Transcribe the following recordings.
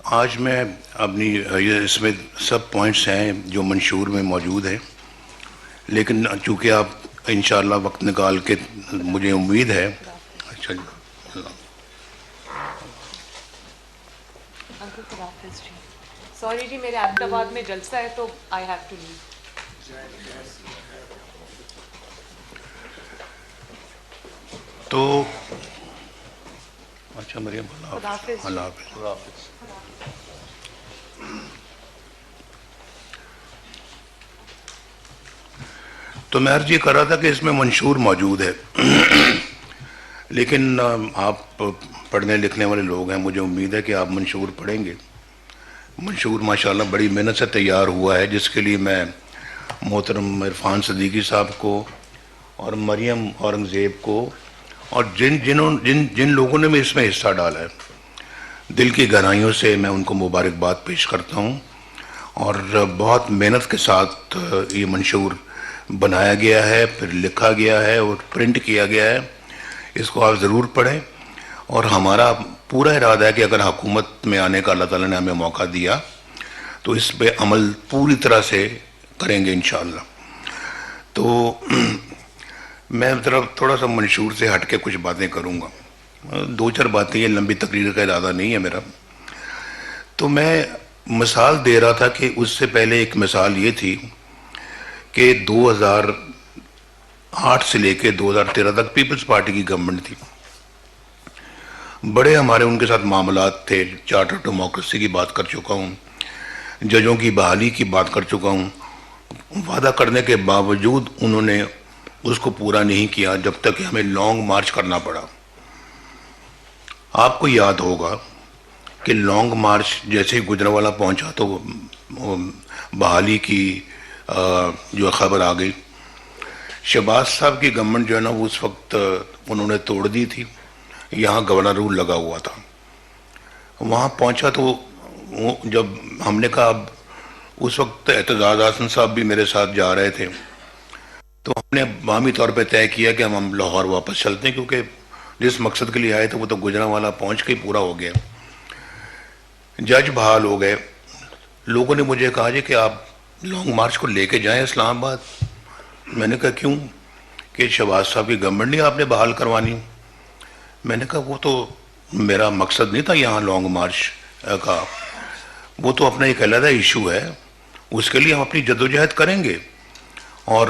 آج میں اپنی اس میں سب پوائنٹس ہیں جو منشور میں موجود ہیں، لیکن چونکہ آپ انشاءاللہ وقت نکال کے مجھے امید ہے. خدا حافظ اچھا جی. انکل، خدا حافظ جی. سوری جی، میرے احمد آباد میں جلسہ ہے تو آئی ہیو ٹو لیو. تو اچھا مریم، اللہ خدا حافظ. حافظ جی. اللہ حافظ. تو میں عرض یہ کر رہا تھا کہ اس میں منشور موجود ہے، لیکن آپ پڑھنے لکھنے والے لوگ ہیں، مجھے امید ہے کہ آپ منشور پڑھیں گے. منشور ماشاءاللہ بڑی محنت سے تیار ہوا ہے، جس کے لیے میں محترم عرفان صدیقی صاحب کو اور مریم اورنگزیب کو اور جن لوگوں نے بھی اس میں حصہ ڈالا ہے، دل کی گہرائیوں سے میں ان کو مبارکباد پیش کرتا ہوں. اور بہت محنت کے ساتھ یہ منشور بنایا گیا ہے، پھر لکھا گیا ہے اور پرنٹ کیا گیا ہے. اس کو آپ ضرور پڑھیں، اور ہمارا پورا ارادہ ہے کہ اگر حکومت میں آنے کا اللہ تعالیٰ نے ہمیں موقع دیا تو اس پہ عمل پوری طرح سے کریں گے انشاءاللہ. تو میں تھوڑا سا منشور سے ہٹ کے کچھ باتیں کروں گا، دو چار باتیں، یہ لمبی تقریر کا ارادہ نہیں ہے میرا. تو میں مثال دے رہا تھا کہ اس سے پہلے ایک مثال یہ تھی کہ 2008 سے لے کے 2013 تک پیپلز پارٹی کی گورنمنٹ تھی. بڑے ہمارے ان کے ساتھ معاملات تھے. چارٹر ڈیموکریسی کی بات کر چکا ہوں، ججوں کی بحالی کی بات کر چکا ہوں. وعدہ کرنے کے باوجود انہوں نے اس کو پورا نہیں کیا، جب تک کہ ہمیں لانگ مارچ کرنا پڑا. آپ کو یاد ہوگا کہ لانگ مارچ جیسے ہی گجرانوالہ پہنچا تو بحالی کی جو خبر آ گئی. شہباز صاحب کی گورنمنٹ جو ہے نا، وہ اس وقت انہوں نے توڑ دی تھی. یہاں گورنر رول لگا ہوا تھا. وہاں پہنچا تو جب ہم نے کہا، اب اس وقت اعتزاز احسن صاحب بھی میرے ساتھ جا رہے تھے، تو ہم نے باہمی طور پہ طے کیا کہ ہم لاہور واپس چلتے ہیں، کیونکہ جس مقصد کے لیے آئے تھے وہ تو گجرانوالہ پہنچ کے ہی پورا ہو گیا. جج بحال ہو گئے. لوگوں نے مجھے کہا جی کہ آپ لانگ مارچ کو لے کے جائیں اسلام آباد. میں نے کہا کیوں؟ کہ شہباز صاحب کی گورنمنٹ نہیں آپ نے بحال کروانی. میں نے کہا وہ تو میرا مقصد نہیں تھا یہاں لانگ مارچ کا، وہ تو اپنا ایک علیحدہ ایشو ہے، اس کے لیے ہم اپنی جدوجہد کریں گے، اور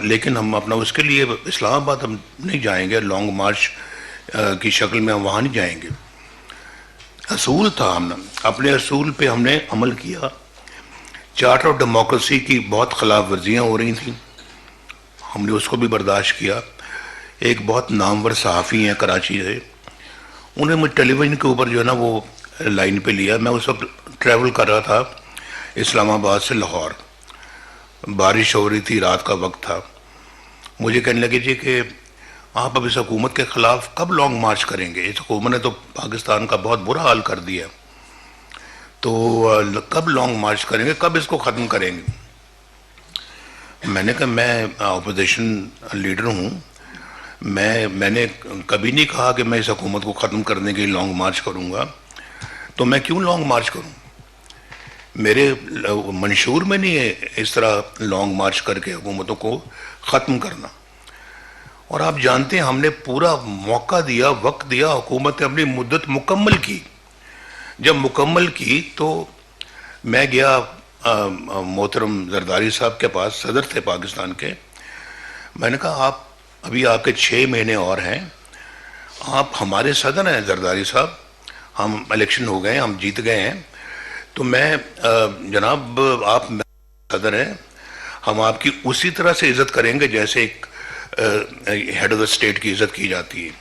لیکن ہم اپنا اس کے لیے اسلام آباد ہم نہیں جائیں گے، لانگ مارچ کی شکل میں ہم وہاں نہیں جائیں گے. اصول تھا، ہم نے اپنے اصول پہ ہم نے عمل کیا. چارٹر آف ڈیموکریسی کی بہت خلاف ورزیاں ہو رہی تھیں، ہم نے اس کو بھی برداشت کیا. ایک بہت نامور صحافی ہیں کراچی سے، انہوں نے مجھے ٹیلی ویژن کے اوپر جو ہے نا وہ لائن پہ لیا. میں اس وقت ٹریول کر رہا تھا اسلام آباد سے لاہور، بارش ہو رہی تھی، رات کا وقت تھا. مجھے کہنے لگے جی کہ آپ اب اس حکومت کے خلاف کب لانگ مارچ کریں گے؟ اس حکومت نے تو پاکستان کا بہت برا حال کر دیا، تو کب لانگ مارچ کریں گے، کب اس کو ختم کریں گے؟ میں نے کہا میں اپوزیشن لیڈر ہوں، میں نے کبھی نہیں کہا کہ میں اس حکومت کو ختم کرنے کے لیے لانگ مارچ کروں گا، تو میں کیوں لانگ مارچ کروں؟ میرے منشور میں نہیں ہے اس طرح لانگ مارچ کر کے حکومتوں کو ختم کرنا. اور آپ جانتے ہیں ہم نے پورا موقع دیا، وقت دیا، حکومت نے اپنی مدت مکمل کی. جب مکمل کی تو میں گیا محترم زرداری صاحب کے پاس، صدر تھے پاکستان کے. میں نے کہا آپ کے 6 مہینے اور ہیں، آپ ہمارے صدر ہیں زرداری صاحب، ہم الیکشن ہو گئے، ہم جیت گئے ہیں، تو میں جناب آپ صدر ہیں، ہم آپ کی اسی طرح سے عزت کریں گے جیسے ایک ہیڈ آف دا اسٹیٹ کی عزت کی جاتی ہے.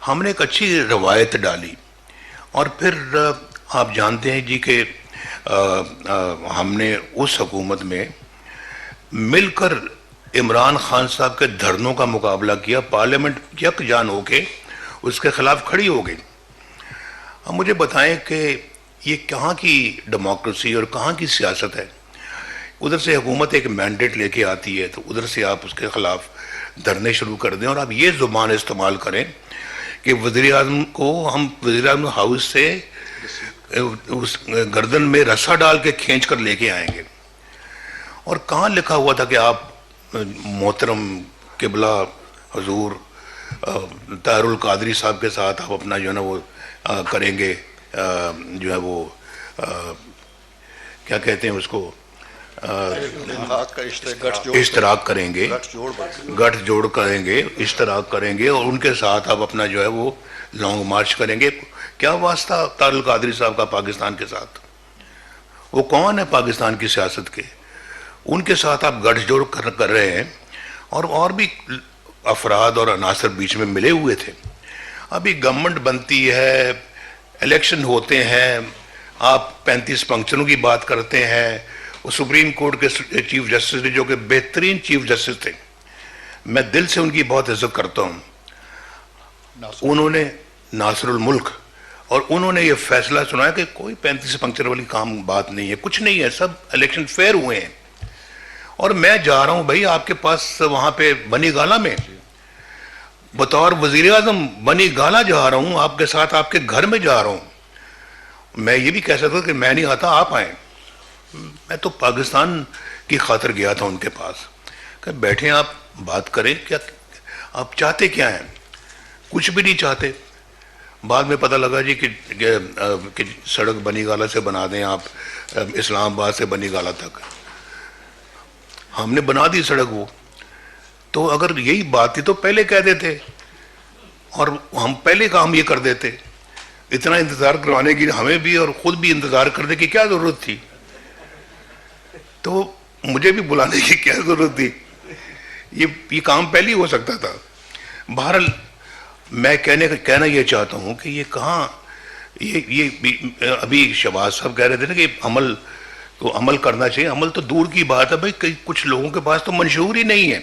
ہم نے ایک اچھی روایت ڈالی. اور پھر آپ جانتے ہیں جی کہ ہم نے اس حکومت میں مل کر عمران خان صاحب کے دھرنوں کا مقابلہ کیا. پارلیمنٹ یک جان ہو کے اس کے خلاف کھڑی ہو گئی. اب مجھے بتائیں کہ یہ کہاں کی ڈیموکریسی اور کہاں کی سیاست ہے؟ ادھر سے حکومت ایک مینڈیٹ لے کے آتی ہے تو ادھر سے آپ اس کے خلاف دھرنے شروع کر دیں، اور آپ یہ زبان استعمال کریں کہ وزیر اعظم کو ہم وزیر اعظم ہاؤس سے اس گردن میں رسا ڈال کے کھینچ کر لے کے آئیں گے. اور کہاں لکھا ہوا تھا کہ آپ محترم قبلہ حضور طاہر القادری صاحب کے ساتھ آپ اپنا جو ہے نا وہ کریں گے, جو ہے وہ کیا کہتے ہیں اس کو, اشتراک کریں گے, گٹھ جوڑ کریں گے, اشتراک کریں گے, اور ان کے ساتھ آپ اپنا جو ہے وہ لانگ مارچ کریں گے. کیا واسطہ طاہر القادری صاحب کا پاکستان کے ساتھ؟ وہ کون ہے پاکستان کی سیاست کے؟ ان کے ساتھ آپ گٹھ جوڑ کر رہے ہیں, اور بھی افراد اور عناصر بیچ میں ملے ہوئے تھے. ابھی گورنمنٹ بنتی ہے, الیکشن ہوتے ہیں, آپ 35 فنکشنوں کی بات کرتے ہیں. وہ سپریم کورٹ کے چیف جسٹس جو کہ بہترین چیف جسٹس تھے, میں دل سے ان کی بہت عزت کرتا ہوں, انہوں نے ناصر الملک, اور انہوں نے یہ فیصلہ سنایا کہ کوئی 35 فنکشن والی بات نہیں ہے, کچھ نہیں ہے, سب الیکشن فیئر ہوئے ہیں. اور میں جا رہا ہوں بھائی آپ کے پاس وہاں پہ بنی گالا میں, بطور وزیر اعظم بنی گالا جا رہا ہوں, آپ کے ساتھ آپ کے گھر میں جا رہا ہوں. میں یہ بھی کہہ سکتا ہوں کہ میں نہیں آتا, آپ آئیں. میں تو پاکستان کی خاطر گیا تھا ان کے پاس کہ بیٹھیں آپ بات کریں, کیا آپ چاہتے کیا ہیں؟ کچھ بھی نہیں چاہتے. بعد میں پتہ لگا جی کہ سڑک بنی گالا سے بنا دیں آپ, اسلام آباد سے بنی گالا تک. ہم نے بنا دی سڑک وہ. تو اگر یہی بات تھی تو پہلے کہہ دیتے, اور ہم پہلے کام یہ کر دیتے. اتنا انتظار کروانے کی ہمیں بھی اور خود بھی انتظار کرنے کی کیا ضرورت تھی؟ تو مجھے بھی بلانے کی کیا ضرورت تھی؟ یہ کام پہلے ہی ہو سکتا تھا. بہرحال میں کہنا یہ چاہتا ہوں کہ یہ کہاں, یہ ابھی شہباز صاحب کہہ رہے تھے نا کہ عمل کرنا چاہیے. عمل تو دور کی بات ہے بھائی, کچھ لوگوں کے پاس تو منشور ہی نہیں ہے.